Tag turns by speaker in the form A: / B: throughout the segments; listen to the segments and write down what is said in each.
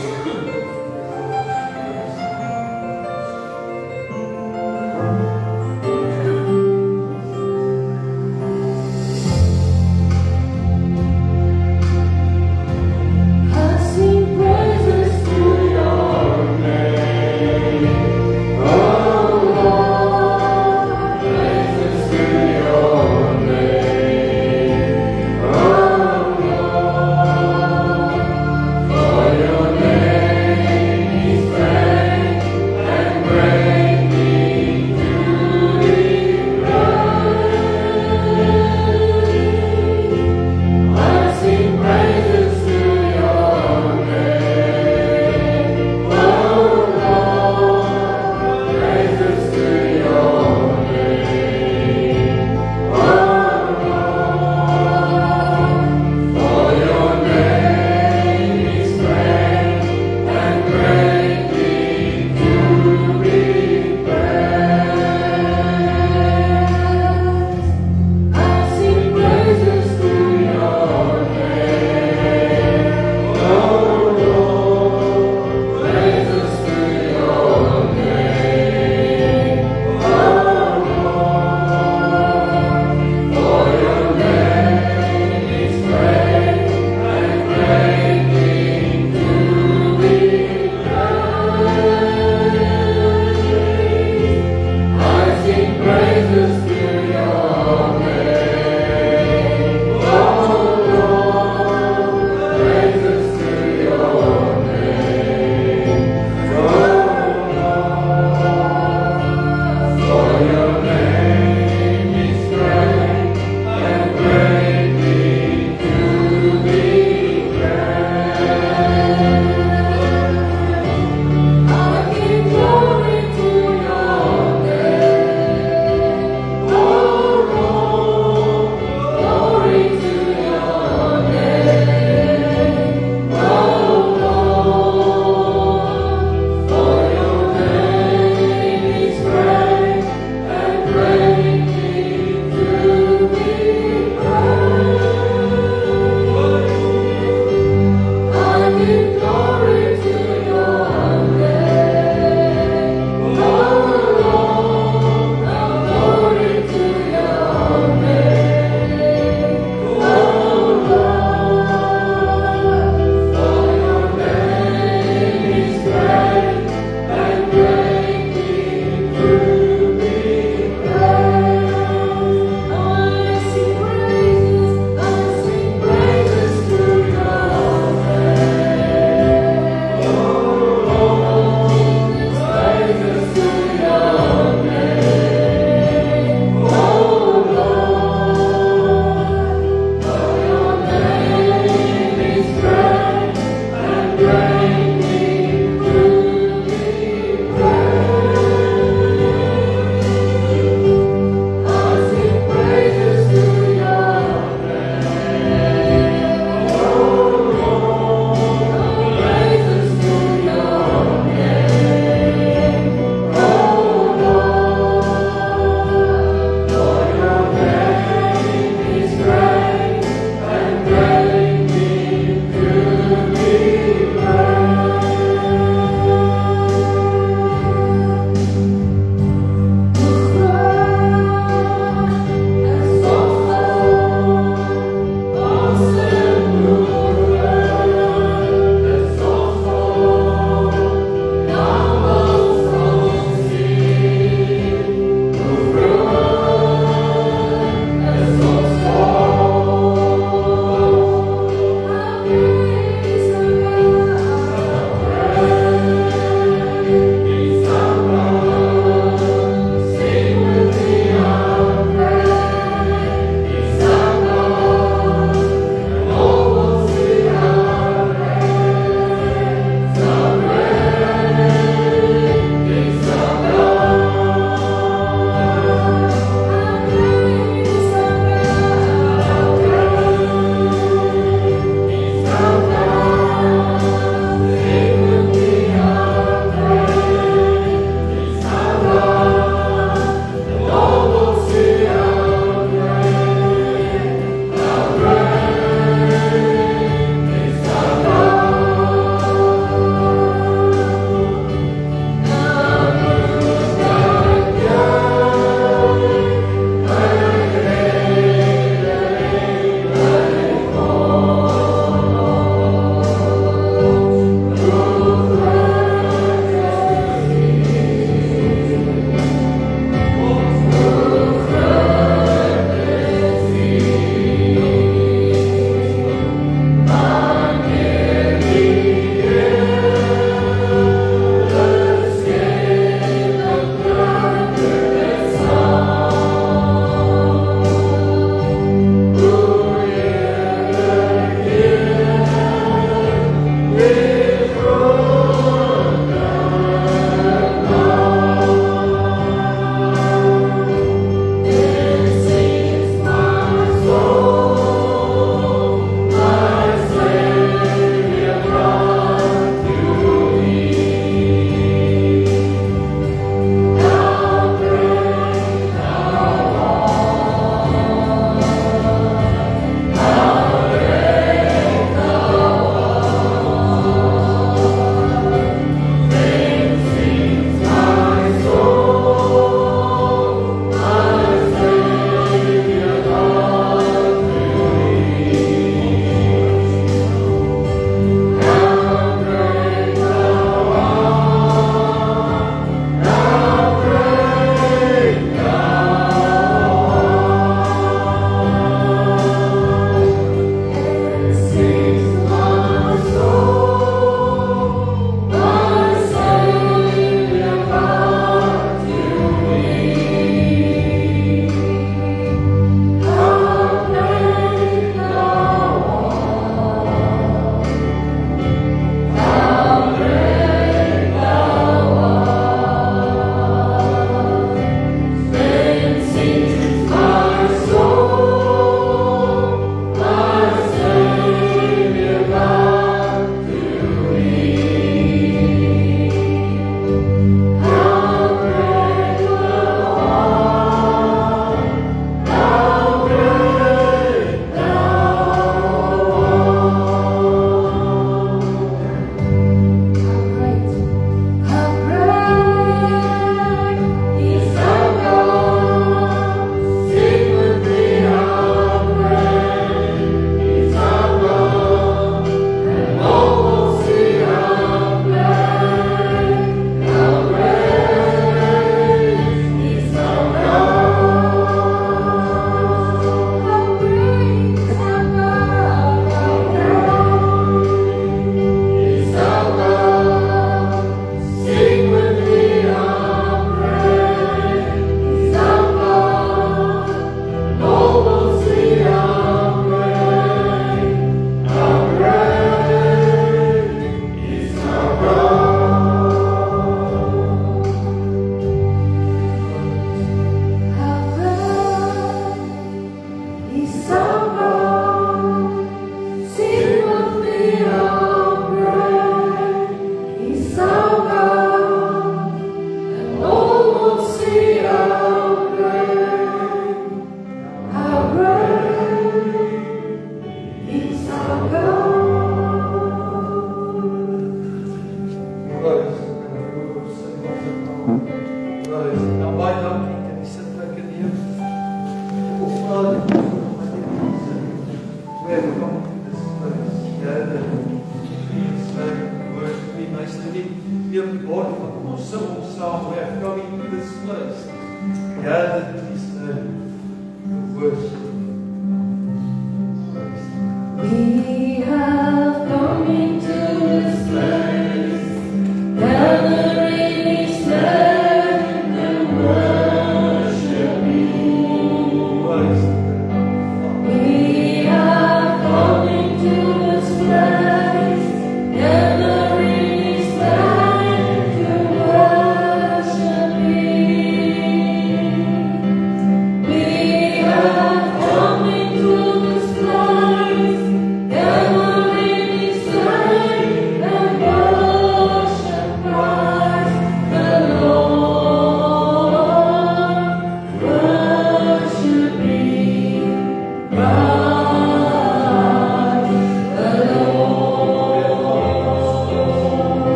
A: For your name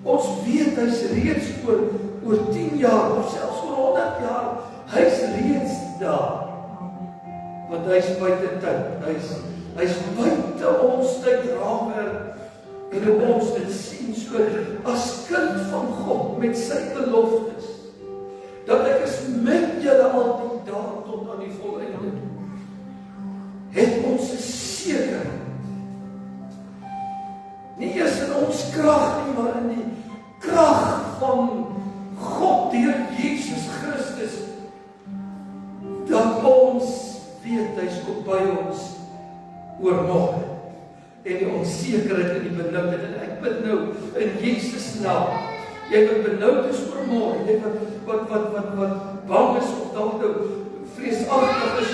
A: Ons weet hy's reeds oor oor 10 jaar, of selfs oor 100 jaar, hy is reeds daar. Want hy is buite tyd, hy is buite ons tydraamwerk, en ons dit sien so, as kind van God, met sy beloftes, dat ek is met julle al die dae tot aan die volleinde, het ons 'n sekerheid, nie eers in ons krag nie, maar in die krag van God deur Jesus Christus, dat ons weet, hy is ook by ons oor môre, en die onsekerheid en die benoudheid, en ek bid nou in Jesus naam, jy wat benoud is oor môre, jy wat bang is of dalk nou vreesagtig is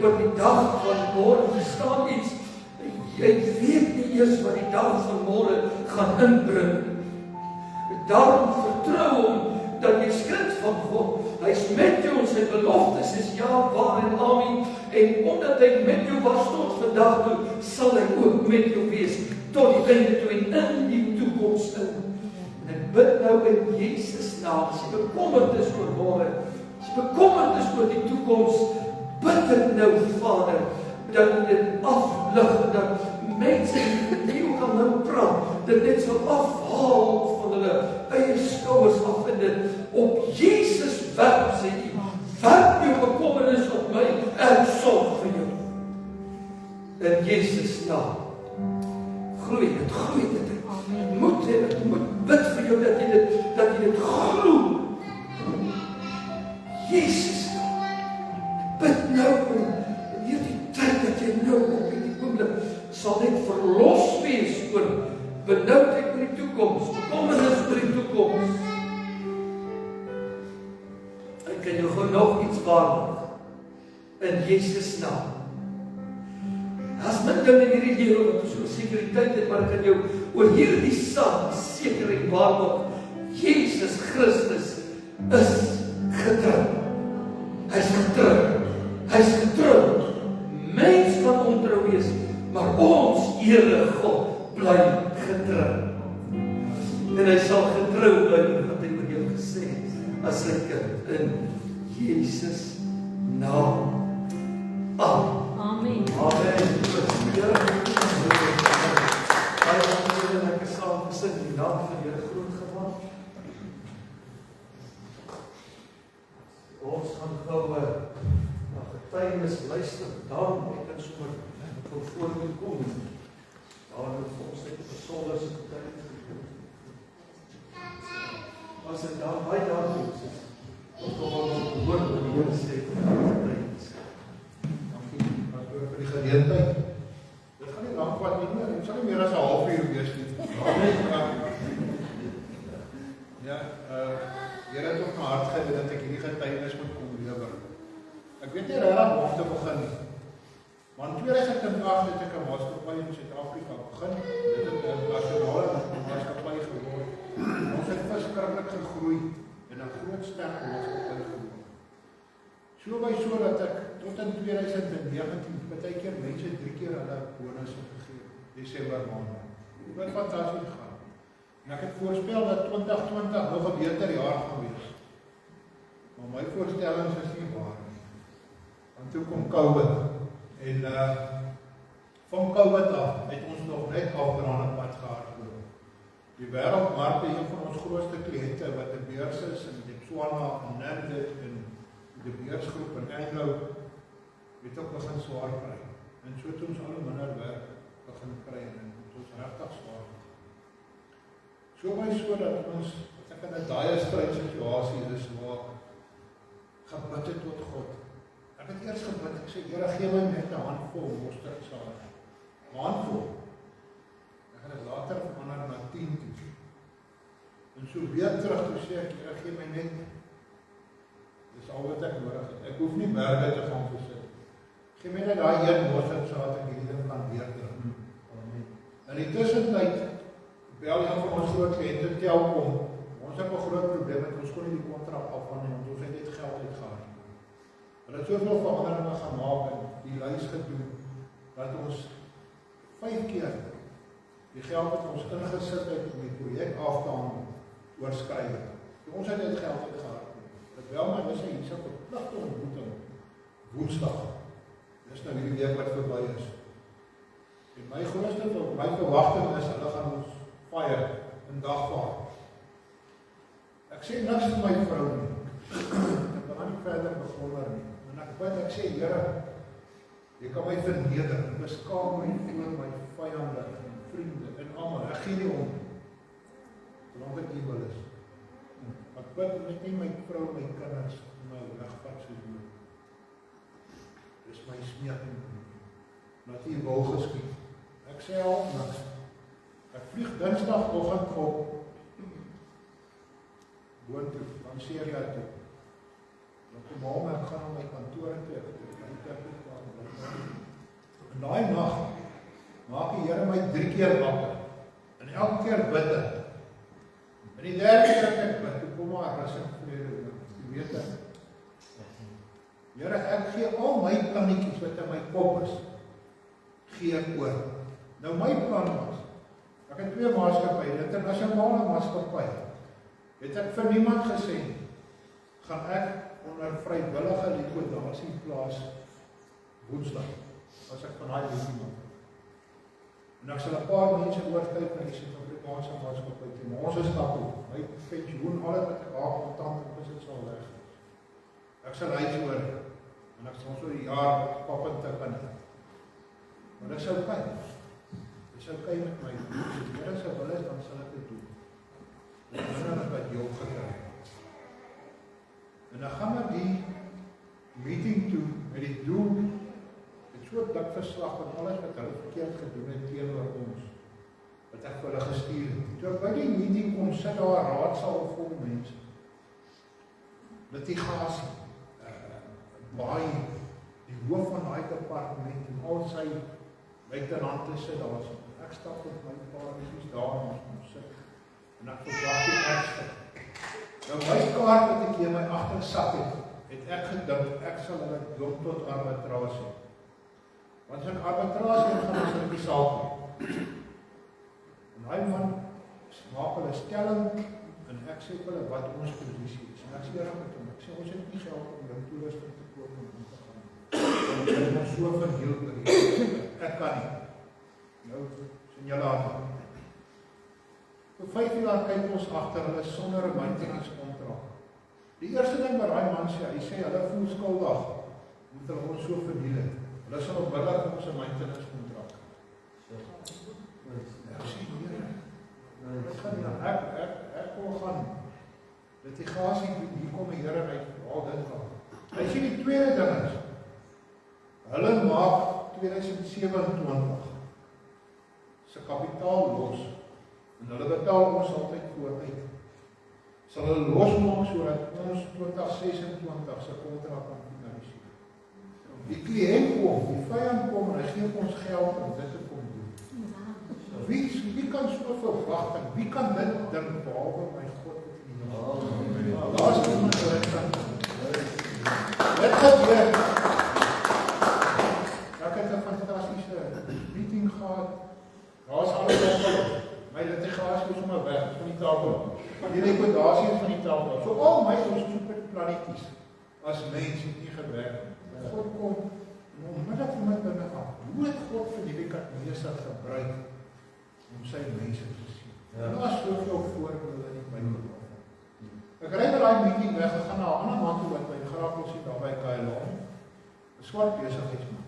A: oor die dag van môre, verstaan iets, jy weet nie eers wat die dag van môre gaan inbring. Daarom vertrou hom dat jy kind van God, hy is met jou en sy beloftes is ja, waar en amen, en omdat hy met jou was tot vandag toe, sal hy ook met jou wees, tot die einde toe en in die toekoms in. En ek bid nou in Jesus naam, as jy bekommerd is oor môre, as jy bekommerd is oor die toekoms, bid dit nou, Vader, dat jy dit aflig, dat mense die ook al nou praat, dit net sal afhaal van hulle eie skouers af en dit op Jesus werp, sê jy, werp jou bekommernis op my, en sorg vir jou. In Jesus naam, groei dit, ek moet bid vir jou, dat jy dit glo. Jesus naam, bid nou in hierdie tyd, dat jy nou op die oomblik sal net verlos wees oor benoudheid oor die toekoms, bekommernis oor die toekoms. Ek kan jou gou nog iets waarmaak in Jesus naam. As my ding in hierdie lewe wat so sekuriteit het, maar ek kan jou oor hierdie saak sekerheid waarmaak. Jesus Christus is getrou. Hy is getrou. Mens kan ontrou wees, maar ons Here God bly getrou. En hy sal getrou bly wat hy oor jou gesê het, as sy kind in Jesus naam. Amen.
B: Amen.
A: Amen. Baie dankie dat ek saam gesit die naam van die Here groot gemaak. Ons gaan gou na getuienis luister, dan ek kan sommer gou voorheen kom. Daar het ons net 'n besondere getuienis gedoen. As dit daar baie daar is, ons kom al hoor wat die Here sê getuienis.
C: Dankie vir die geleentheid. Dit gaan nie lank vat nie, dit sal nie meer as 'n halfuur wees nie. Ja, Here het op my hart gegee dat ek hierdie getuienis moet kom lewer. Ek weet nie regtig waar om te begin nie. Maar in 2008 het ek 'n maatskappy in Suid-Afrika begin. Dit het 'n nasionale maatskappy geword. Ons het verskriklik gegroei en 'n groot sterk maatskappy geword. So dat ek tot in 2019 baie keer mense 3 keer hulle bonusse gegee, Desember maand. Dit het fantasties gegaan. En ek het voorspel dat 2020 nog 'n beter jaar gaan wees. Maar my voorstellings is nie waar nie. Want toe kom COVID en van COVID af het ons nog net afdraande pad gehardloop. Die wêreldmark is een van ons grootste kliënte wat 'n beurs is in Botswana en Namibia en die beursgroep in Anglo het ook begin swaar kry. En so het ons al minder werk begin kry en ons regtig swaar. Dat ons ek in 'n baie stryd situasie is waar gebid het tot God. Ek het eers gebid, ek sê Here gee my net 'n handvol mosterdsaad. 'n Handvol. Ek gaan dit later verander na 10 toe. En so weer terug toe sê ek Here gee my net. Dis al wat ek nodig het. Ek hoef nie berge te gaan versit. Gee my net daai een mosterdsaad en hierdie ding kan weer terug. Amen. In die tussentyd bel een van ons groot kliënte Telkom. Ons het 'n groot probleem met ons kon nie die kontrak afhandel want ons het net geld uitgehaal. Hulle het soveel veranderinge gemaak en die lys gedoen dat ons 5 keer die geld wat ons ingesit het om die projek af te handel oorskry het. Ons het dit geld uitgehard. Ek wel maar dis iets op 'n pligte ontmoeting Woensdag. Dis nou hierdie week wat verby is. En my verwagting is hulle gaan ons fire en dagvaar. Ek sê niks vir my vrou nie. Ek wil nie verder bekommer nie. En ek sê, Here, jy kan my verneder, beskaam my voor my vyande en vriende en almal. Ek gee nie om. Solank ek nie wil is. Ek bid net nie my vrou, my kinders, my wegvat soos jy. Dis my smeeking. Laat jy wil geskied. Ek sê al niks. Ek vlieg Dinsdagoggend op boontoe, van Syria toe. Dan kom hom, ek gaan na my kantoor toe. En daai nag maak die Here my 3 keer wakker. En elke keer bid ek. En die derde keer ek bid, toe kom maar rus en vrede. Jy weet ek. Here, ek gee al my plannetjies wat in my kop is, gee ek oor. Nou my plan was, ek het 2 maatskappye, internasionale maatskappye, het ek vir niemand gesê, gaan ek onder vrywillige likwidasie plaas Woensdag, as ek van daai liedjie maak. En ek sal 'n paar mense oortuig na die Suid-Afrikaanse maatskappy toe, maar ons is stap op, my pensioen, alles wat ek haar kontant en besit sal weg. Ek sal huis oor, en ek sal so die jaar pap en tip in. Maar dit is okay. Dit is okay met my. As die Here se wil is, dan sal ek dit doen. En dan wat Job gekry. En dan gaan maar die meeting toe met die doel, het so 'n dik verslag van alles wat hulle verkeerd gedoen het teenoor ons, wat ek vir hulle gestuur het. Toe ek by die meeting kom, sit daar 'n raadsaal vol mense. Litigasie, baie, die hoof van daai departement en al sy luitenante sit daar. Ek stap met my paar mense daar en ons sit. En ek verwag die ergste. Nou my kaart wat ek hier my agtersak het ek gedink ek sal hulle dwing tot arbitrasie. Want as ek arbitrasie gaan ons in die saak nie. En daai man maak hulle stelling en ek sê hulle wat ons posisie is. En ek sê met hom, ek sê ons het nie geld om jou toerusting te koop en om te gaan. En ons so verheel per ek kan nie. Nou, sien julle aan. Vir 5 jaar kyk ons agter hulle sonder 'n maintenance kontrak. Die eerste ding wat daai man sê, hy sê hulle voel skuldig, moet hulle ons so verdiel het. Hulle sal onmiddellik ons 'n maintenance kontrak. Ek sê ek gaan nie, ek wil gaan. Litigasie, hier kom die Here uit, al dit gaan. Hy sê die tweede ding is, hulle maak 2027 se kapitaal los. En hulle betaal ons altyd vooruit. Sal hulle losmaak sodat ons 2026 se kontrak kan finaliseer. Die kliënt kom, die vyand kom en hy gee ons geld om dit te kom doen. Wie kan so verwag en wie kan dit dink behalwe my God in die hemel? Daar's iemand wat dit kan. Dit gebeur. Ek het 'n fantastiese meeting gehad. Daar's alles op. My litigasie is sommer weg van die tafel. Die likwidasie is van die tafel. So al my stupid plannetjies as mens het nie gewerk. God kom en onmiddellik vir my binne af. Hoe het God vir die Nebukadneser gebruik om sy mense te sien? En daar is soveel voorbeelde in die Bybel. Ek ry by daai meeting weg, ek gaan na 'n ander man toe wat my graag wil sien daar by KLA. 'n Swart besigheidsman.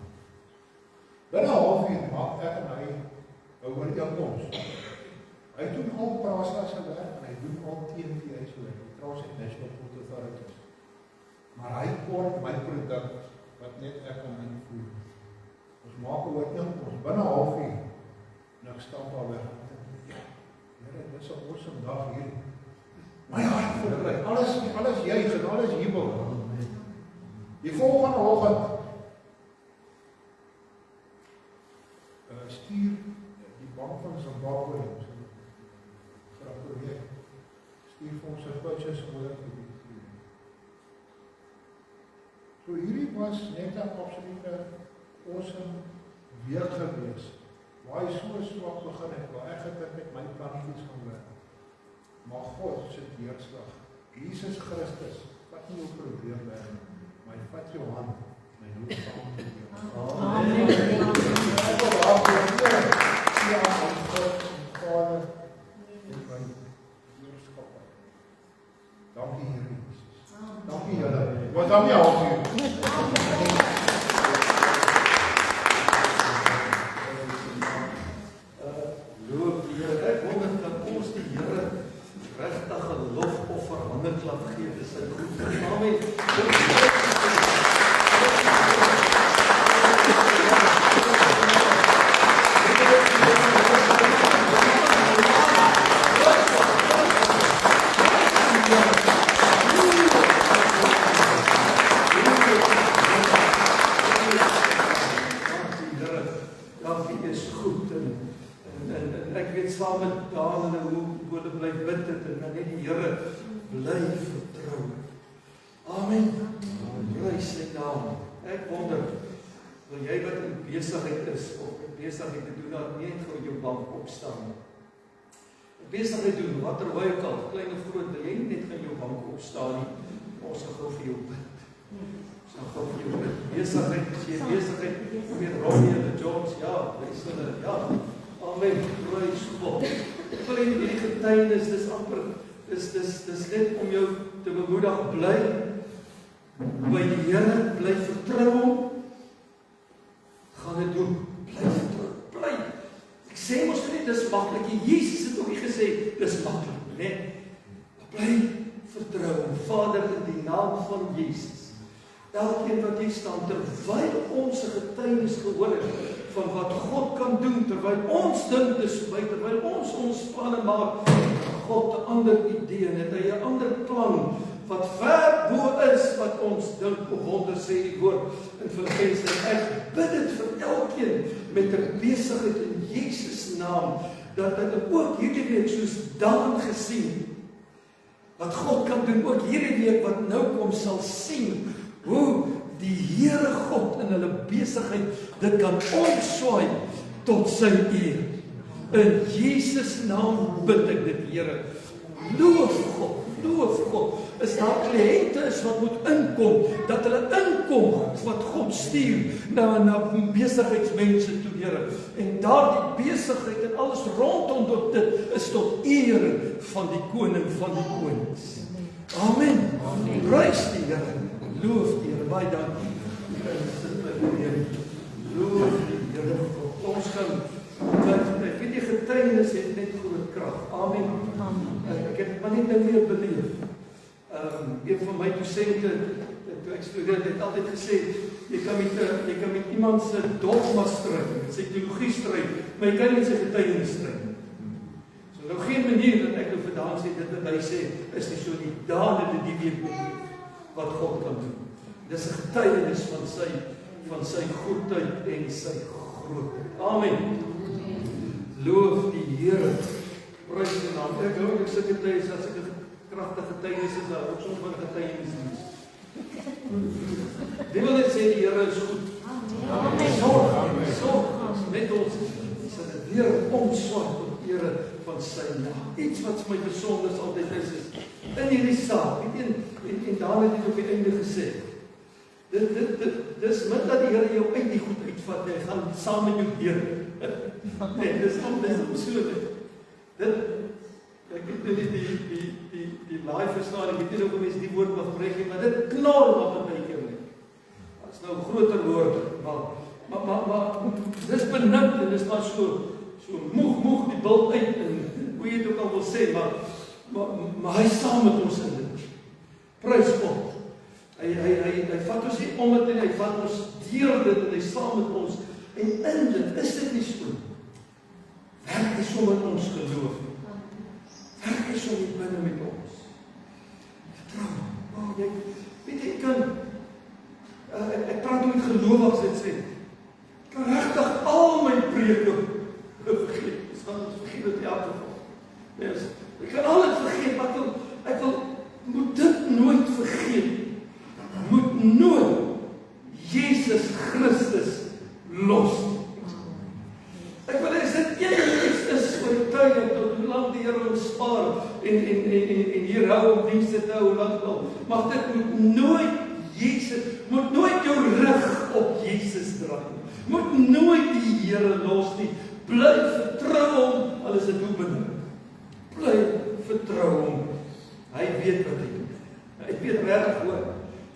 C: Binne 'n halfuur maak ek en hy 'n ooreenkoms. Hy doen al PRASA se werk en hy doen al TNVA se werk, die Transnational Food Authorities. Maar hy kort my produk wat net ek kan invoer. Ons maak 'n ooreenkoms binne 'n halfuur en ek stap daar weg. Ja, Here, dit is 'n awesome dag hier. My hart verby, alles juig en alles jubel. Die volgende oggend stuur die bank van Zimbabwe projek stuur vir ons 'n purchase order te doen. So hierdie was net 'n absolute awesome week gewees. Waar hy so swak begin het, waar ek gedink het my plannetjies gaan werk. Maar God se deurslag Jesus Christus, vat nie jou probleem weg, maar hy vat jou hand, en hy loop saam met jou. Dankie Here Jesus. Dankie Here. Wat dankie al vir u.
A: Loof die Here. Ek wonder dat ons die Here regtig 'n lofoffer handeklap gee. Dis sy goedheid. Amen. Saam met Daan en hoe hulle bly bid het en net die Here bly vertrou. Amen. Prys sy naam. Ek wonder, wil jy wat in besigheid is of besigheid te doen, dat nie net gou jou bank opstaan nie. Besigheid doen, watter hoe ook al, klein of groot, wil jy nie net gaan jou bank opstaan nie. Ons gaan gou vir jou bid. Ons gaan gou vir jou bid. Besigheid, as jy besigheid met Ronnie en die Jones, ja, wees hulle, ja. Amen, prys God. Ek wil in die getuienis, dis amper, dis net om jou te bemoedig, bly by die Here, bly vertrou hom, gaan dit doen, bly vertrou, bly. Ek sê mos nie, dis maklik, Jesus het ook nie gesê, dis maklik, nee. Bly vertrou hom, Vader, in die naam van Jesus. Elkeen wat hier staan, terwyl ons 'n getuienis gehoor het, van wat God kan doen, terwyl ons dink dis by, terwyl ons planne maak, God 'n ander idee en het hy 'n ander plan wat ver bo is wat ons dink of wonder, sê die woord in Filippense. Ek bid dit vir elkeen met 'n besigheid in Jesus naam, dat hulle ook hierdie week soos Daan gesien wat God kan doen, ook hierdie week wat nou kom sal sien hoe die Here God in hulle besigheid dit kan omswaai tot sy eer. In Jesus naam bid ek dit, Here. Loof God, loof God. Is daar kliënte is wat moet inkom, dat hulle inkom wat God stuur na besigheidsmense toe, Here. En daardie besigheid en alles rondom dit is tot eer van die koning van die konings. Amen. Prys die Here. Loof die Here, baie dankie. Loof die Here. Ons kan, ek weet die getuienis het net groot krag. Amen. Ek het maar net nou weer beleef. Een van my docente, toe ek studeer, het altyd gesê, jy kan met iemand se dogma stry, sy teologie stry, maar jy kan nie sy getuienis stry. So nou geen manier dat ek nou vandaan sê, dit wat hy sê, is nie so die dade die weet wat God kan doen. Dis 'n getuienis van sy goedheid en sy grootheid. Amen. Loof die Here. Prys die naam. Ek glo ek sit dit is as ek 'n kragtige getuienis is, daar ook soms van getuienis is. Dit wil net sê die Here is goed. Amen. Sorg met ons. Sy het weer omswaai tot ere van sy naam. Iets wat my besonder altyd is in hierdie saak. Weet jy, en daar het hy op die einde gesê. Dis met dat die Here jou uit die goed uitvat, hy gaan saam met jou deur. Nee, dis so dit. Ek weet nie die live verstaan, ek weet nie hoe mense die woord mag gebruik nie, maar dit knor wat baie keer nie. Dit is nou groter woorde, maar dis benoud en dis maar so moeg die bult uit en hoe jy dit ook al wil sê, maar hy saam met ons in dit. Prys God. Hy vat ons nie om dit en hy vat ons deur dit en hy saam met ons en in dit, is dit nie so? Werk hy so met ons geloof? Werk hy so nie binne met ons? Vertrouw. Weet jy, ek praat met gelowiges en sê, ek kan regtig al my preke vergeet. Ons gaan ons vergeet dit elke geval. Ek kan al dit vergeet, maar ek moet dit nooit vergeet. Moet nooit Jesus Christus los. Ek wil as dit iets is vir die tyd tot hoe lang die Here ons spaar en hier hou om dienste te hou, Moet nooit die Here los nie. Bly vertrou hom, al is dit hoe bitter. Bly vertrou hom. Hy weet wat hy doen. Hy weet regtig hoor.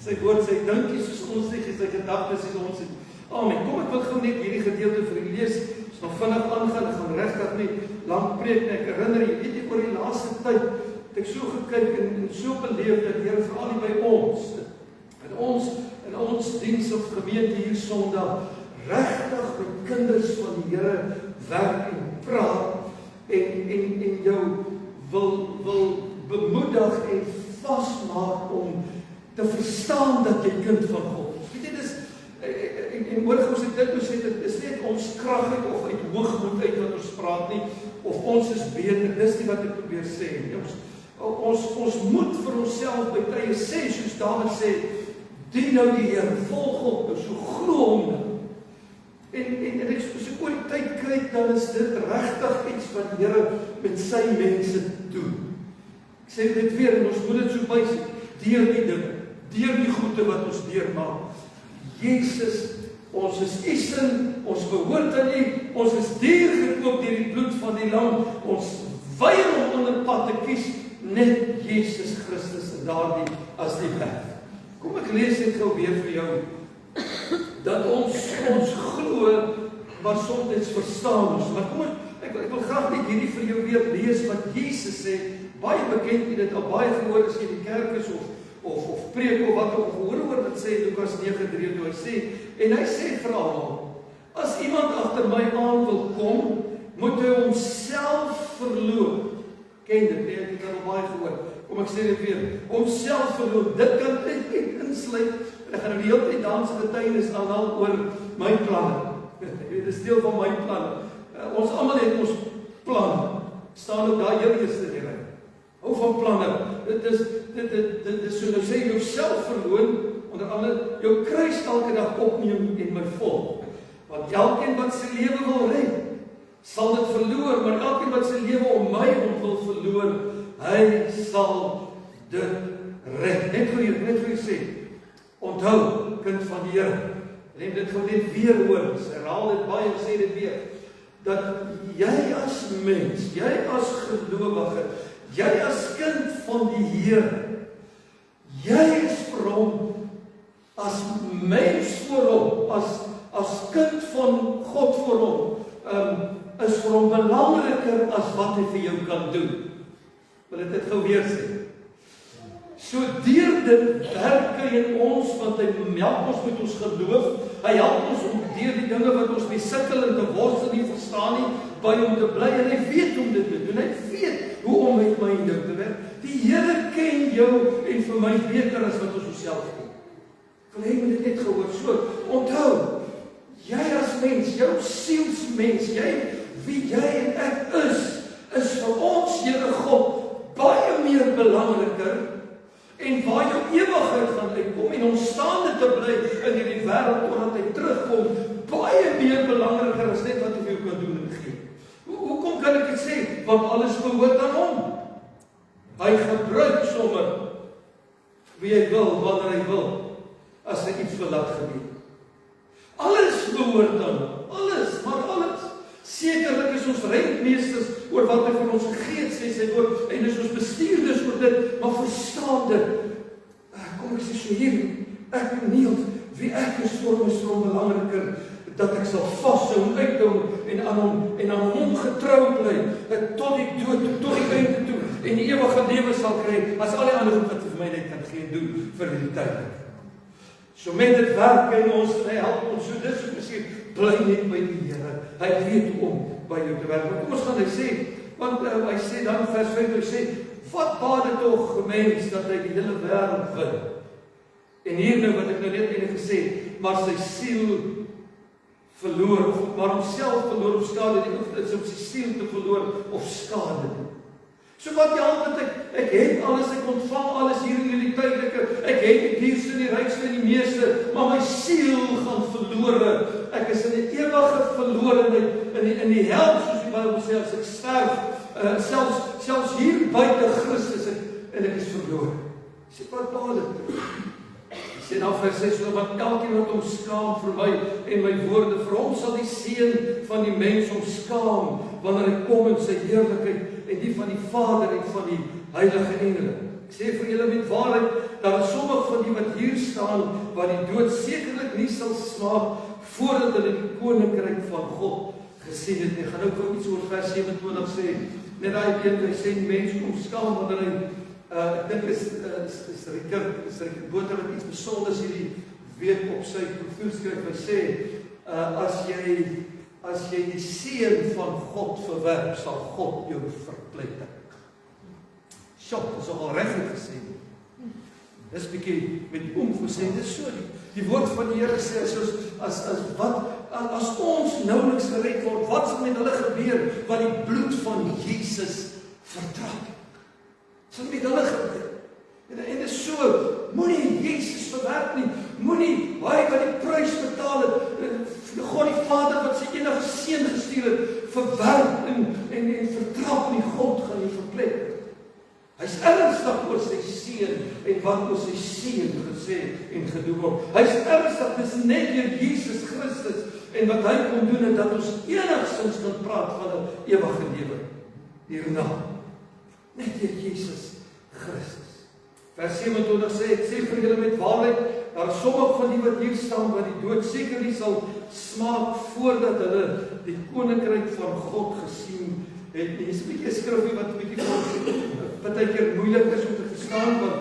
A: Sy woord sê, dink nie soos ons nie, sy gedagtes soos ons nie. Amen. Kom ek wil gou net hierdie gedeelte vir u lees. Ons gaan vinnig aangaan, ek gaan regtig nie lank preek nie. Ek herinner jy, weet jy, oor die laaste tyd het ek so gekyk en so beleef dat die Here veral nie by ons, in ons diens of gemeente hier Sondag, regtig met kinders van die Here werk en praat en jou wil bemoedig en vasmaak om te verstaan dat jy kind van God is. Weet jy, dis en hoor ons het dit gesê, dit is net ons krag uit of uit hoogmoed uit wat ons praat nie, of ons is beter, dis nie wat ek probeer sê nie. Ons moet vir onsself by tye sê, soos Dawid sê, dien nou die Here, volg hom, so glo hom nou. En ek so oor die tyd kyk, dan is dit regtig iets wat die Here met sy mense doen. Ek sê dit weer, en ons moet dit so bysê, deur die dinge, deur die goede wat ons deurmaak. Jesus, ons is u sin, ons behoort aan u, ons is duur gekoop deur die bloed van die lam, ons weier om ander pad te kies, net Jesus Christus en daardie as die weg. Kom ek lees dit gou weer vir jou, dat ons glo, maar soms verstaan ons. Maar kom ek wil graag net hierdie vir jou weer lees wat Jesus sê, baie bekend, jy dit al baie gehoor as jy in die kerk is of preek of wat ook, hoor wat sê Lukas 9:3, toe hy sê, en hy sê vir almal, as iemand agter my aan wil kom, moet hy homself verloor. Ken dit, nee, ek het al baie gehoor. Kom ek sê dit weer, homself verloor, dit kan net insluit, en ek gaan die hele tyd danse getuienis aanhaal oor my planne. Dit is deel van my planne. Ons almal het ons planne. Staan ook daar heel eerste reg. Hou van planne. Dit is so nou sê jouself verloon, onder andere jou kruis elke dag opneem en my volg. Want elkeen wat sy lewe wil red, sal dit verloor, maar elkeen wat sy lewe om my wil verloor, hy sal dit red. Net vir jy sê, onthou, kind van die Here, neem dit gou net weer hoor, herhaal dit baie en sê dit weer, dat jy as mens, jy as gelowige, jy as kind van die Here, jy is vir hom, as mens vir hom, as kind van God vir hom, is vir hom belangriker as wat hy vir jou kan doen. Wil dit gou weer sê. So deur dit werk hy in ons, want hy help ons met ons geloof, hy help ons om deur die dinge wat ons mee sukkel en te worstel nie verstaan nie, by hom te bly, en hy weet om dit te doen, hy weet hoe om met my en jou te werk. Die Here ken jou en vir my beter as wat ons onsself ken. Wil hy moet dit net gehoor, so, onthou, jy as mens, jou sielsmens, jy, wie jy en ek is vir ons Here God baie meer belangriker, en waar jou ewigheid gaan uitkom, en omstaande te bly in hierdie wêreld, totdat hy terugkom, baie meer belangriker as net wat hy vir jou kan doen en gee. Hoekom kan ek dit sê? Want alles behoort aan hom. Hy gebruik sommer wie hy wil, wanneer hy wil, as hy iets wil laat gebeur. Alles behoort aan hom, alles, maar alles. Sekerlik is ons rentmeesters oor wat hy vir ons gegee het, sê sy woord, en is ons bestuurders oor dit, maar verstaan dit. Kom ek sê so hier, ek benieuwd, wie ek is vir hom belangriker, dat ek sal vashou en uithou en aan hom getrou bly, tot die dood, tot die einde toe, en die ewige lewe sal kry, as al die ander goed wat vir my net kan geen doen, vir die tyd. So met dit werk in ons, en hy help ons, so dis ook gesê, bly net by die Here, hy weet om by jou te werk. Maar kom ons gaan hy sê, want hy sê dan vers 5, hy sê, wat baat dit tog mens, dat hy die hele wêreld win? En hier nou wat ek nou net enig gesê, maar sy siel verloor, maar homself verloor of skade, dit is om sy siel te verloor of skade. So wat jy altyd, ek het alles, ek ontvang alles hier in die tydelike, ek het die dierste, die rykste en die meeste, maar my siel gaan verlore, ek is in die ewige verlorenheid, in die hel, soos die Bybel sê, as ek sterf, selfs hier buite Christus, en ek is verloor. Sê, wat baat dit? sê nou vers 6, want elkeen wat hom skaam vir my en my woorde, vir hom sal die seun van die mens hom skaam, wanneer hy kom in sy heerlikheid, en die van die Vader en van die heilige engele. Ek sê vir julle met waarheid, daar is sommige van die wat hier staan, wat die dood sekerlik nie sal smaak, voordat hulle die koninkryk van God gesien het. Ek gaan nou gou iets oor vers 27 sê, net daai een, hy sê die mens kom skaam, wanneer hy, ek dink is Richard Botha wat iets besonders hierdie week op sy profiel skryf, hy sê, as jy die seën van God verwerp, sal God jou verpletter. Sjok, dis nogal regtig gesê. Dis bietjie met omgesê, dis so, die woord van die Here sê, as ons nouliks gered word, wat sal met hulle gebeur, wat die bloed van Jesus vertrap? Sal met hulle gebeur. En dis so, moenie Jesus verwerp nie, moenie, hy wat die prys betaal het, God die Vader wat sy enige seun gestuur het, verwerp en vertrap nie, God gaan nie verpletter. Hy's ernstig oor sy seun en wat oor sy seun gesê en gedoen word. Hy's ernstig, dis net deur Jesus Christus en wat hy kon doen en dat ons enigstens kan praat van 'n ewige lewe hierna. Net deur Jesus Christus. Vers 27 sê, ek sê vir julle met waarheid, daar is sommige van die wat hier staan, wat die dood seker nie sal smaak, voordat hulle die koninkryk van God gesien het. Hier is 'n bietjie skrifgie wat 'n bietjie partykeer moeilik is om te verstaan, want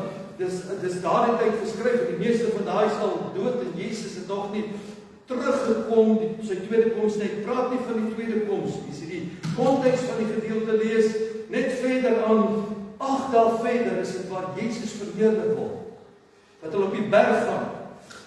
A: dis daardie tyd geskryf, en die meeste van daai is al dood, en Jesus het nog nie teruggekom, sy tweede koms, ek praat nie van die tweede koms, as jy die konteks van die gedeelte lees, net verder aan, 8 dae verder is dit waar Jesus verheerlik word, dat hulle op die berg gaan,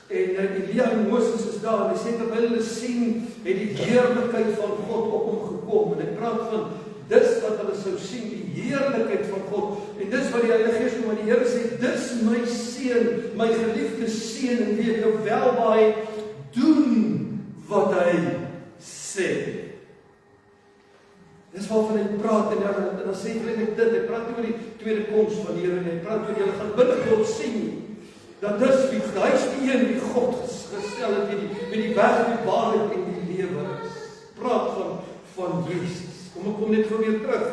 A: en Elia en Moses is daar, en hy sê terwyl hulle sien, het die heerlikheid van God op hom gekom, en ek praat van, dis wat hulle sou sien, die heerlikheid van God, en dis wat die Heilige Gees noem, en die Here sê, dis my seun, my geliefde seun, en wie ek welbaai, doen wat hy sê. Dis waarvan hy praat, en dan sê hy net dit, hy praat nie oor die tweede koms van die Here, en hy praat oor, julle gaan binnekort sien, dat dis wie, hy is die een wie God gestel het, wie die weg, die waarheid en die lewe is. Praat van Jesus. Kom net gou weer terug.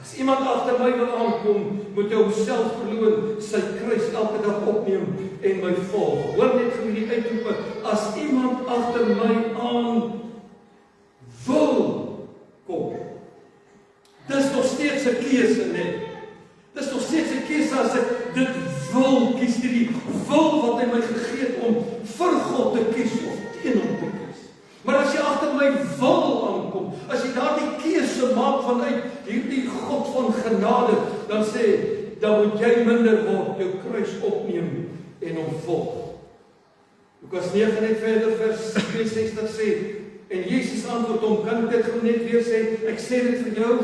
A: As iemand agter my wil aankom, moet hy homself verloon, sy kruis elke dag opneem en my volg. Hoor net gou hierdie uitroepe, as iemand agter my aan wil kom. Dis nog steeds 'n keuse, net. Dis nog steeds 'n keuse as ek dit wil kies, die wil wat hy my gegee het om vir God te kies of teen hom te kies. Maar as jy agter my wil aankom, as jy daardie keuse maak vanuit hierdie God van genade, dan moet jy minder word, jou kruis opneem en hom volg. Lukas 9 net verder vers 62 sê, en Jesus antwoord hom, kan ek dit gewoon net weer sê, ek sê dit vir jou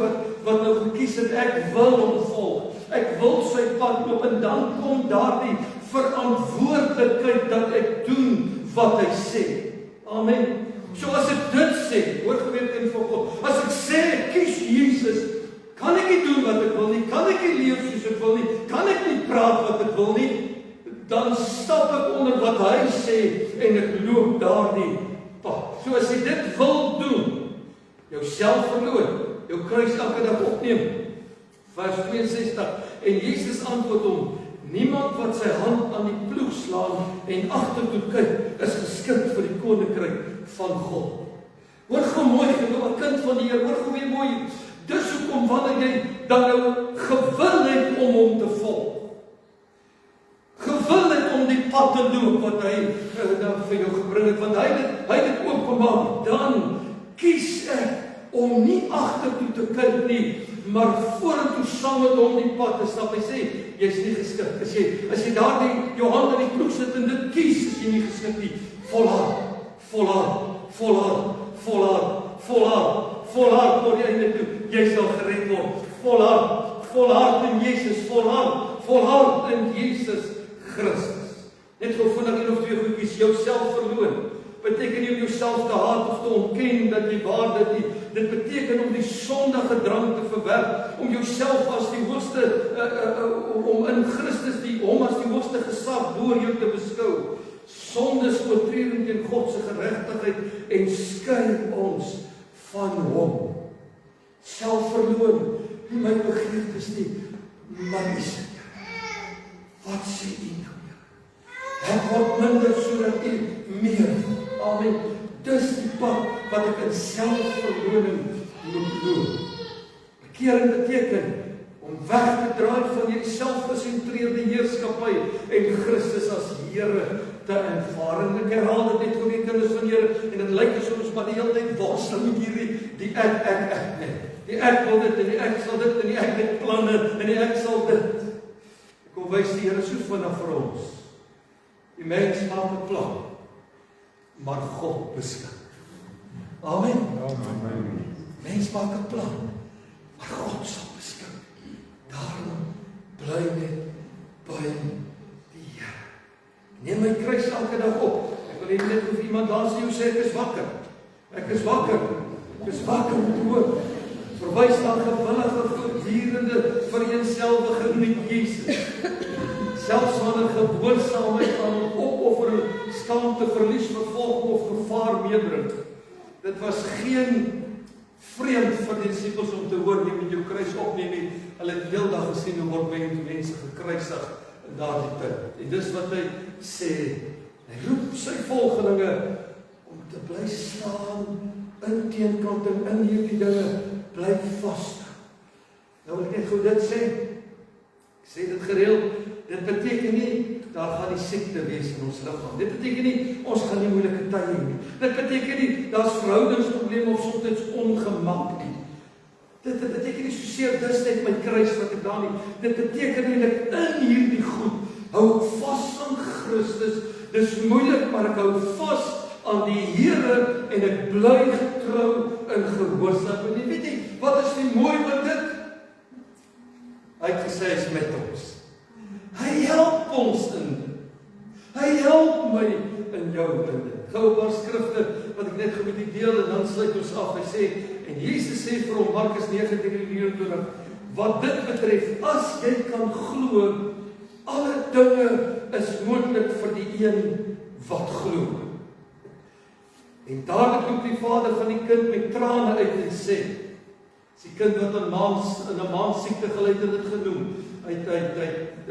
A: wat nou gekies het, ek wil hom volg, ek wil sy pad loop, en dan kom daardie verantwoordelikheid dat ek doen wat hy sê. Amen. So as ek dit sê, hoor geweet kind van God, as ek sê, ek kies Jesus, kan ek nie doen wat ek wil nie, kan ek nie leef soos ek wil nie, kan ek nie praat wat ek wil nie, dan stap ek onder wat hy sê, en ek loop daardie pad. So as jy dit wil doen, jouself verloon, jou kruis elke dag opneem, vers 62, en Jesus antwoord hom, niemand wat sy hand aan die ploeg slaan en agtertoe kyk, is geskik vir die koninkryk van God. Hoor gou mooi, jy kind van die Here, hoor gou weer mooi, dis hoekom wanneer jy dan nou gewil het om hom te volg, gewil het om die pad te loop wat hy vir jou gebring het, want hy het dit oopgemaak, dan kies ek om nie agtertoe te kyk nie, maar vorentoe saam met hom die pad te stap. Hy sê, jy is nie geskik. As jy daar jou hand aan die ploeg sit en dit kies, is jy nie geskik nie. Volhard tot die einde toe. Jy sal gered word. Volhard in Jesus, volhard in Jesus Christus. Net gou vinnig een of twee goedjies, jouself verloon. Beteken nie om jouself te haat of te ontken dat jy waarde het nie. Dit beteken om die sondige drang te verwerp, om jouself as die hoogste, om in Christus hom as die hoogste gesag deur jou te beskou. sondes oortreding teen God se geregtigheid en skei ons van hom. Selfverloon, nie my begeertes nie, maar U se Here. Wat sê U nou, Here? Ek word minder sodat U meer. Amen. Dis die pad wat ek in selfverloning moet loop. Bekering beteken om weg te draai van hierdie selfgesentreerde heerskappy en Christus as Here te aanvaar. En ek herhaal dit net vir die kinders van Here, en dit lyk asof ons maar die hele tyd worstel met hierdie ek net. Die ek wil dit, en die ek sal dit, en die ek het planne, en die ek sal dit. Kom wys die Here so vinnig vir ons. Die mens maak 'n plan, maar God beskik. Amen.
C: Amen.
A: Mens maak 'n plan, maar God sal beskik. Daarom bly net by die Here. Neem my kruis elke dag op. Ek wil net of iemand daar sien hoe sê ek is wakker. Ek is wakker. Ek is wakker om te hoor. Verwys na gewillige, voortdurende vereenselwiging met Jesus. Selfs wanneer gehoorsaamheid aan opoffering, skaamte, verlies, vervolging of gevaar meebring. Dit was geen vreemd vir die disippels om te hoor, jy moet jou kruis opneem nie. Hulle het heeldag gesien hoe word mense gekruisig in daardie tyd. En dis wat hy sê. Hy roep sy volgelinge om te bly staan in teenkanting in hierdie dinge, bly vas. Nou wil ek net gou dit sê. Ek sê dit gereeld. Dit beteken nie daar gaan die siekte wees in ons liggaam. Dit beteken nie ons gaan nie moeilike tye hê nie. Dit beteken nie daar's verhoudingsprobleme of soms ongemak nie. Dit beteken nie soseer dis net my kruis wat ek daar nie. Dit beteken nie dat in hierdie goed hou ek vas aan Christus. Dis moeilik, maar ek hou vas aan die Here en ek bly getrou in gehoorsaamheid. En weet jy, wat is die mooi met dit? Hy het gesê hy is met ons. Hy help ons in dit. Hy help my in jou in dit. Gou 'n paar skrifte wat ek net gou met u deel en dan sluit ons af. Hy sê, en Jesus sê vir hom, Markus 9:29, wat dit betref, as jy kan glo, alle dinge is moontlik vir die een wat glo. En dadelik roep die vader van die kind met trane uit en sê, die kind wat in 'n maandsiekte gely het dit genoem. Hy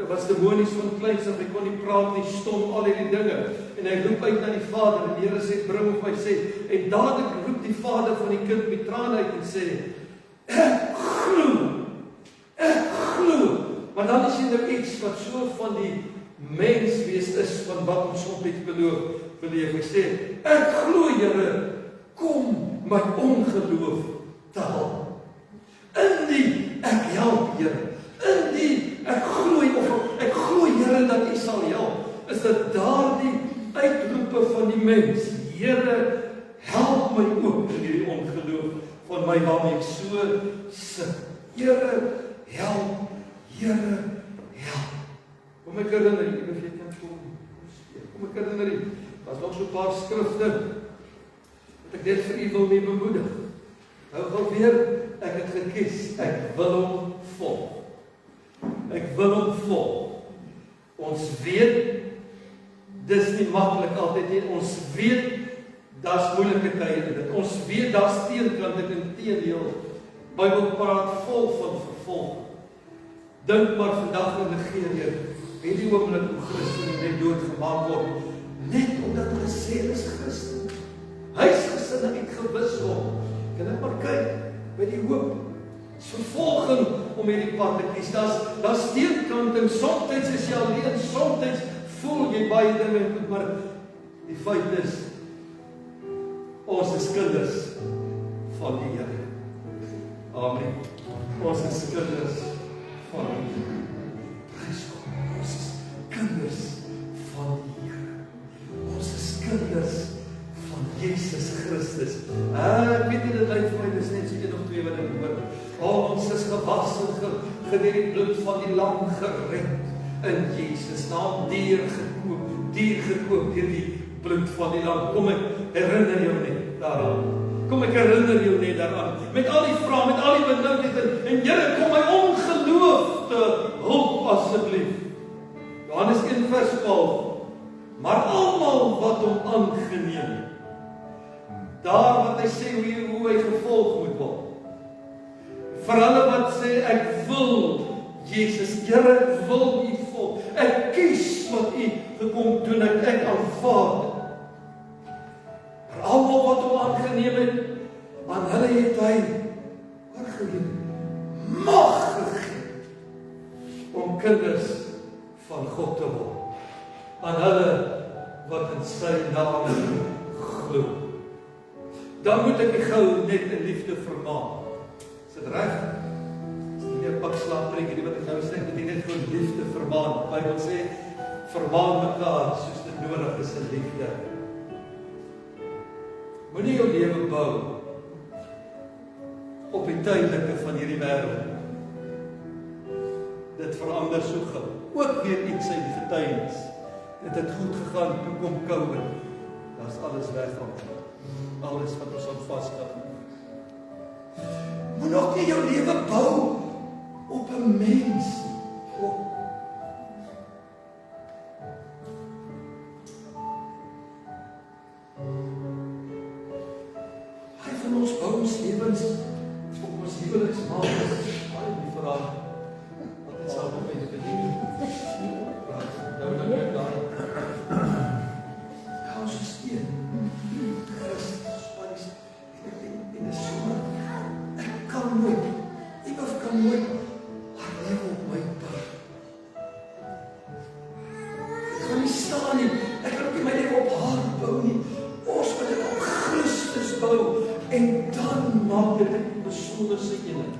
A: was demonies van kleins af, hy kon nie praat nie, stom, al hierdie dinge. En hy roep uit na die vader en die Here sê, bring hom, hy sê, en dadelik roep die vader van die kind met trane uit en sê, ek glo. Maar dan is dit nou iets wat so van die menswees is van wat ons soms beleef. Hy sê, ek glo, Here, kom my ongeloof te help. In die ek help, Here. In die ek glo, Here, dat U sal help. Is dit daardie uitroepe van die mens, Here, help my ook in hierdie ongeloof van my waarmee ek so sit. Here, help. Here, help. Kom ek herinner jy, of jy kan kom ek herinner jy, daar's nog so 'n paar skrifte wat ek net vir u wil mee bemoedig. Nou weer, ek het gekies, ek wil hom volg. Ek wil hom volg. Ons weet, dis nie maklik altyd nie, ons weet, daar's moeilike tye in dit, ons weet, daar's teenkant, ek inteendeel, Bybel praat vol van vervolging. Dink maar vandag in Nigeria, weet die oomblik hoe Christene net doodgemaak word, net omdat hulle sê hulle is Christen. Huisgesinne uitgewis word. Kan ek maar kyk by die hoop. Dis vervolging om hierdie pad te kies. Daar's teenkanting, soms is jy alleen, soms voel jy baie dinge goed, maar die feit is, ons is kinders van die Here. Amen. Ons is kinders van die Here. Prys God. Ons is kinders van die Here. Ons is kinders van Jesus Christus. Ek weet nie, dit lyk vir my, dis net so 1 of 2 wat ek hoor. Ons is gewas en deur die bloed van die lam gered in Jesus naam, diergekoop deur die bloed van die lam. Kom ek herinner jou net daaraan. Kom ek herinner jou net daaraan. Met al die vrae, met al die benoudheid en Here, kom my ongeloof te hulp asseblief. Johannes 1:12. Maar almal almal wat hom aangeneem het. Daar wat hy sê hoe hy gevolg moet word. Vir hulle wat sê, ek wil Jesus, Here, ek wil U volg. Ek kies wat U gekom doen, ek aanvaar. Vir almal wat hom aangeneem het, aan hulle het hy oorgelewer, mag gegee om kinders van God te word. Aan hulle wat in sy naam glo. Dan moet ek gou net in liefde vermaan. Is dit reg? Is dit nie 'n pakslaap preekie wat ek nou sê, dit is net gewoon liefde vermaan. Die Bybel sê, vermaan mekaar soos dit nodig is in liefde. Moenie jou lewe bou op die tydelike van hierdie wêreld. Dit verander so gou. Ook weer iets uit die getuienis. Dit het goed gegaan, toe kom COVID. Daar's alles weg van. Alles wat ons aan vashou. Moet ook nie jou lewe bou op 'n mens. Hy van ons bou ons lewens op ons huweliksmaat. Baie lief vir haar. Wat het saam met my bedien? Nou net daai. Ja, ons is een. Christus, in 'n soort. Ek kan nooit, iemand kan nooit haar lewe op my bou. Ek kan nie staan nie. Ek kan ook nie my lewe op haar bou nie. Ons moet dit op Christus bou. En dan maak dit 'n besonderse eenheid.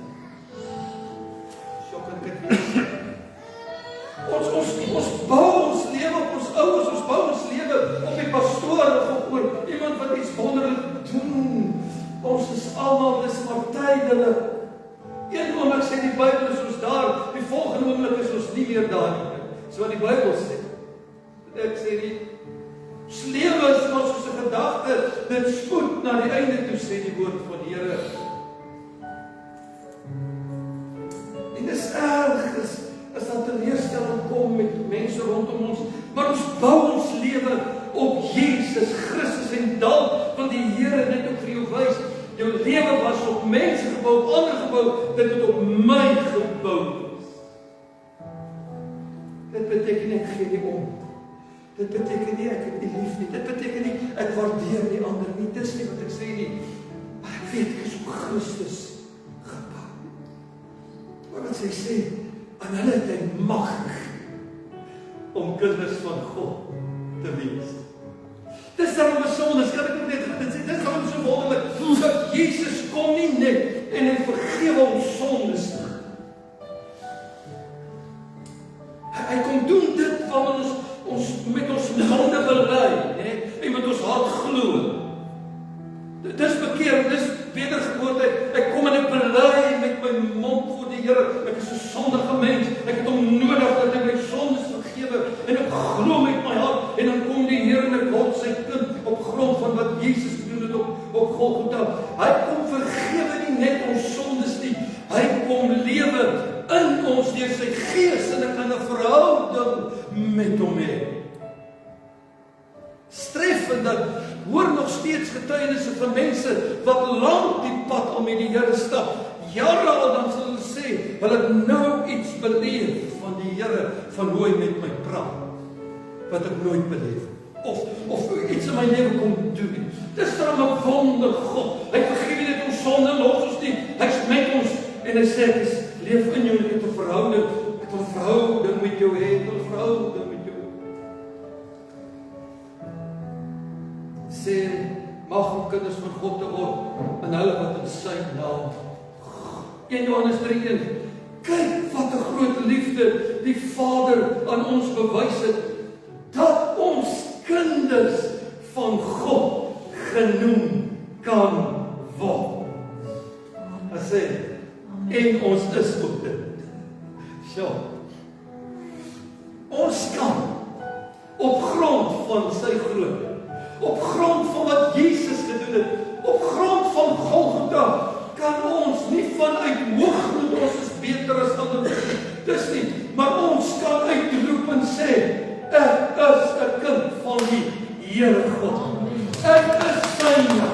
A: So kan ek dit wees. Ons bou ons lewe op ons ouers, ons bou ons lewe op die pastoor of op iemand wat iets wonderlik doen. Ons is almal, dis maar tydelik. Een oomblik sê die Bybel is ons daar, die volgende oomblik is ons nie meer daar nie. So wat die Bybel sê. Ek sê nie, ons lewe is maar soos 'n gedagte, dit spoed na die einde toe, sê die woord van die Here. En dis erg is dat teleurstelling kom met mense rondom ons, maar ons bou ons lewe op Jesus Christus en dalk wil die Here net ook vir jou wys, jou lewe was op mense gebou, op ander gebou, dit het op my gebou. Dit beteken nie ek gee nie om. Dit beteken nie ek het nie lief nie. Dit beteken nie ek waardeer nie ander nie. Dis nie wat ek sê nie. Maar ek weet ek is op Christus gebou. Maar wat sy sê, aan hulle het hy mag om kinders van God te wees. Dis daarom besonder, kan ek ook net dit sê, dis daarom so wonderlik, dat Jesus kom nie net en hy vergewe ons sondes nie. Hy kom doen dit wat ons met ons monde bely, en met ons hart glo. Dis bekeer, dis wedergeboorte. Ek kom en ek bely met my mond voor die Here. Ek is 'n sondige mens. Ek het hom nodig dat hy my sondes vergewe en ek glo met my hart en dan kom die Here en ek word sy kind op grond van wat Jesus gedoen het op Golgotha. Hy kom vergewe nie net ons sondes nie. Hy kom lewe in ons deur sy Gees en ek kan 'n verhouding met hom hê. Streffend dat hoor nog steeds getuienisse van mense wat lank die pad al met die Here stap. Jare al dan sal hulle sê, hulle het nou iets beleef van die Here, van hoe hy met my praat, wat ek nooit beleef. Of iets in my lewe kom doen. Dis dan 'n wonder God. Hy vergewe net ons sonde, los ons nie. Hy's met ons en hy sê, ek leef in jou, ek het 'n verhouding, ek wil 'n verhouding met jou hê, ek wil 'n verhouding met jou. Sê, mag om kinders van God te word, en hulle wat in sy naam. 1 Johannes 3:1. Kyk wat 'n groot liefde die Vader aan ons bewys het, dat ons kinders van God genoem kan word. Hy sê, en ons is ook dit. So, ons kan op grond van sy grootte, op grond van wat Jesus gedoen het, op grond van Golgotha, kan ons nie vanuit hoogmoed ons is beter as ander. Dis nie, maar ons kan uitroep en sê, ek is 'n kind van die Here God. Ek is syne.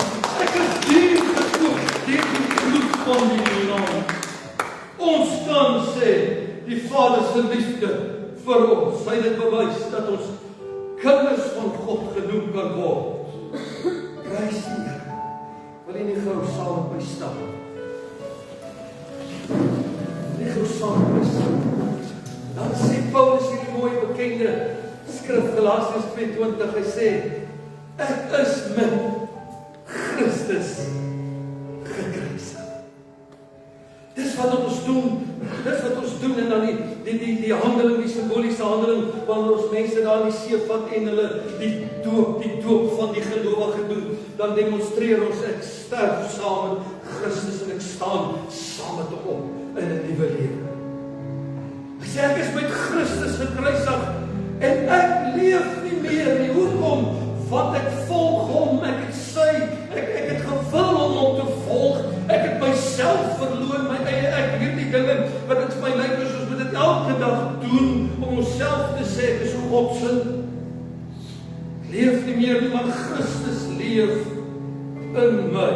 A: Ek is deur gekoop deur die bloed van die Lam. Ons kan sê die Vader se liefde vir ons. Hy het dit bewys dat ons kinders van God genoem kan word. Prys die Here. Wil jy nie gou saam met my staan? Nie gou saam met my staan. Dan sê Paulus hierdie mooi bekende skrif Galasiërs 2:20, hy sê, ek is met Christus gekruisig. Dis wat ons doen, en dan die handeling, die simboliese handeling, wanneer ons mense daar in die see vat en hulle die doop van die gelowige doen, dan demonstreer ons, ek sterf saam met Christus en ek staan saam met hom in 'n nuwe lewe. Hy sê ek is met Christus gekruisig en ek leef nie meer nie. Hoekom? Want ek volg hom, ek het gewil om hom te volg, ek het myself verloor, my eie ek, hierdie dinge wat dit vir my lyk is, ons moet dit elke dag doen, om onsself te sê, ek is God se. Leef nie meer nie, maar Christus leef in my.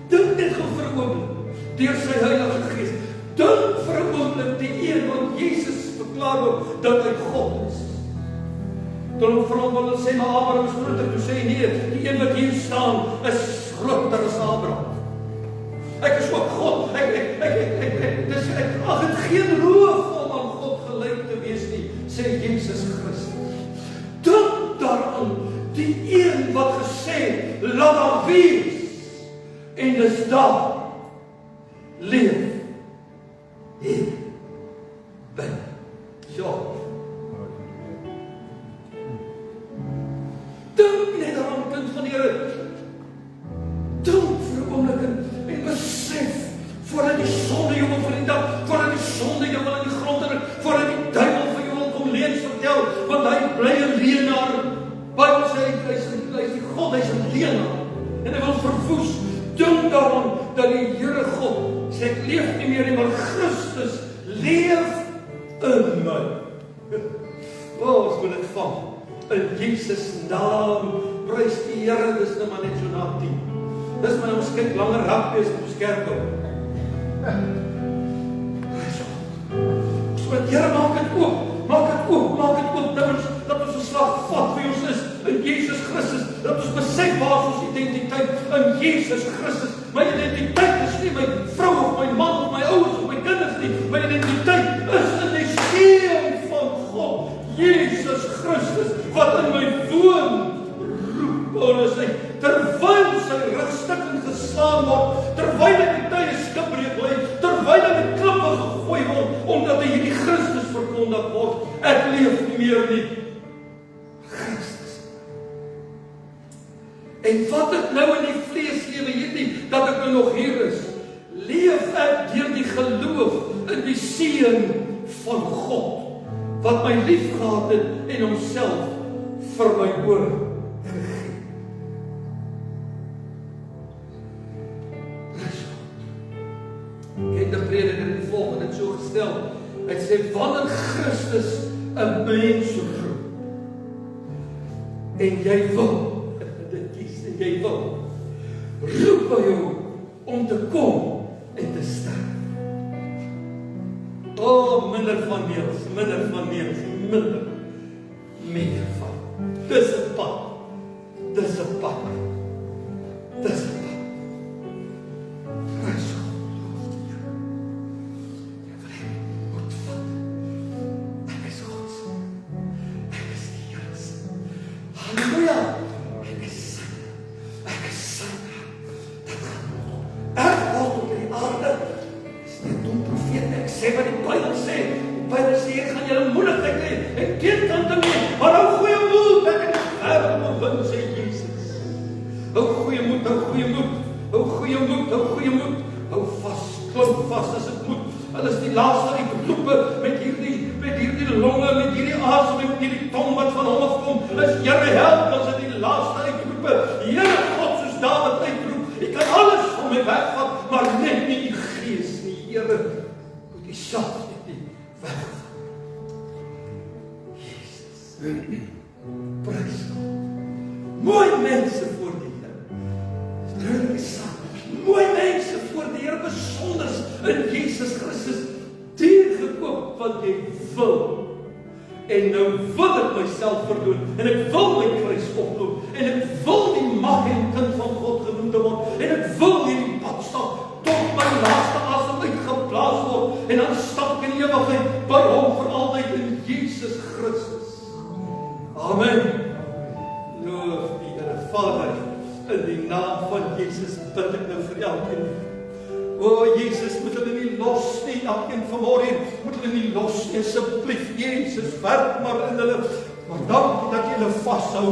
A: Dink net gou vir 'n oomblik, deur sy Heilige Gees, dink vir 'n oomblik die een, want Jesus verklaar ook dat hy God is. Toe hulle vir hom wil sê, maar Abraham is groter, toe sê hy nee, die een wat hier staan is groter as Abraham. Ek is ook God. Ek ag dit geen roof om aan God gelyk te wees nie, sê Jesus Christus. Dink daaraan, die een wat gesê, laat daar wees, en dis daar, leef, hier, binne. Ja. Dink net aan kind van die Here. Dink vir 'n oomblik en besef, voordat die sonde jou wil vernietig, voordat die sonde jou wil in die grond druk, voordat die duiwel vir jou wil kom leuns vertel, want hy bly 'n leienaar. Bybel sê hy is die God, hy is 'n leienaar en hy wil verwoes. Dink daaraan dat die Here God sê ek leef nie meer nie, maar Christus leef in my. Ons moet dit vang. In Jesus naam, prys die Here, dis nou maar net so na 10. Dis maar ons kyk langer rugby as op skerp kom. So dat Here maak dit oop, dat ons 'n slag vat wie ons is in Jesus Christus, dat ons besef waar ons identiteit in Jesus Christus. My identiteit is nie my vrou of my man of my ouers of my kinders nie. My identiteit is in die Seun van God, Jesus Christus, wat in my woon. Paulus sê, terwyl sy rug stukkend geslaan word, terwyl hy die tye skipbreek lê, terwyl hy met klippe gegooi word, omdat hy hierdie Christus verkondig word, ek leef nie meer nie. Christus. En wat ek nou in die vlees lewe, weet nie, dat ek nou nog hier is, leef ek deur die geloof in die Seun van God, wat my lief gehad het en homself vir my oorgegee. Kyk, die prediker het die volgende het so gestel. Hy sê, wanneer Christus 'n mens roep, en jy wil, dit kies, en jy wil, roep hy jou om te kom en te sterf. Minder van Niels, meer van. Dis 'n pad. Prys God. Ek is God. Ek is die Here. Halleluja. Ek is sy. Ek word op die aarde. Is nie 'n dom profeet. Ek sê wat die Bybel sê. Die Bybel sê ek gaan julle moedigheid hê en teenkante neem. Maar hou goeie moed. Ek het die wêreld oorwin, sê Jesus. Hou goeie moed. Hou vas, klop vas as dit moet. Hulle is die laaste uitroepe met hierdie longe, met hierdie asem, met hierdie tong wat van hom afkom. Is Here help ons in die laaste uitroepe. Here God, soos Dawid uitroep, U kan alles van my wegvat, maar net nie U Gees nie. Here, moet U self net nie wegvat. Jesus. Prys God. Mooi mense voor die Here. Druk die saak. Mooi mense voor die Here, besonders in Jesus Christus, deurgekoop wat jy wil. En nou wil ek myself verdoen, en ek wil my kruis oploop, en ek wil die mag en kind van God genoemd word, en ek wil hierdie pad stap, tot my laaste asem uitgeblaas word, en dan stap ek in ewigheid by hom vir altyd in Jesus Christus. Amen. Loof die Here. Vader, in die naam van Jesus bid ek nou vir elkeen. O Jesus, moet hulle nie los nie, elkeen vanmôre, moet hulle nie los nie, asseblief, Jesus, werk maar in hulle, maar dankie dat jy hulle vashou,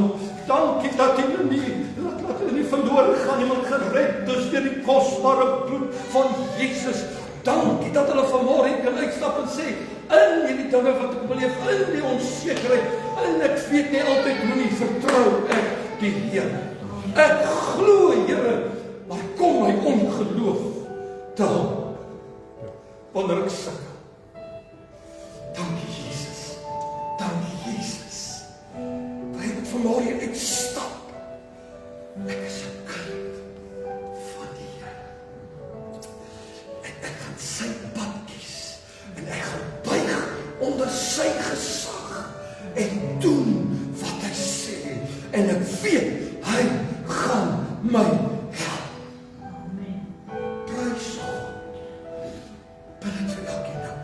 A: dankie dat jy hulle nie verloren gaan, nie, maar gered, dus deur die kosbare bloed van Jesus, dankie dat hulle vanmôre kan uitstap en sê, in hierdie dinge wat ek beleef, in die onsekerheid, en ek weet nie altyd hoe nie, vertrou ek die Here. Ek glo, Here, maar kom my ongeloof te hulp, wanneer ek sukkel. Dankie Jesus, dankie Jesus, dat ek vanmôre uitstap. Ek is 'n kind van die Here. En ek gaan sy pad kies, en ek gaan buig onder sy gesag, en doen wat hy sê, en ek weet, hy gaan my help. Amen. Prys God. Bid ek vir elkeen nou.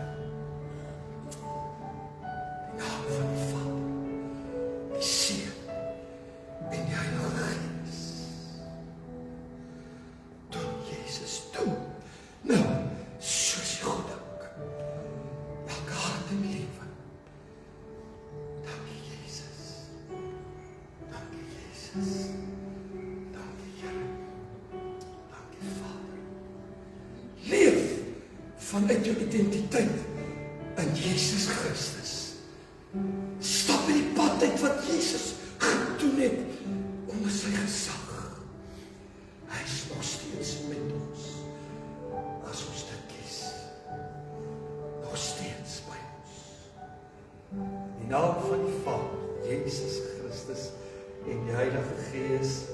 A: Die naam van die Vader, die Seun en die Heilige Gees. Doen Jesus, doen. Nou, soos jy goed dink. Elke hart in die lewe. Dankie Jesus. Dankie Jesus. Vanuit jou identiteit in Jesus Christus. Stap in die pad uit wat Jesus gedoen het onder sy gesag. Hy is nog steeds met ons as ons dit kies. Nog steeds by ons. In die naam van die Vader, Jesus Christus en die Heilige Gees.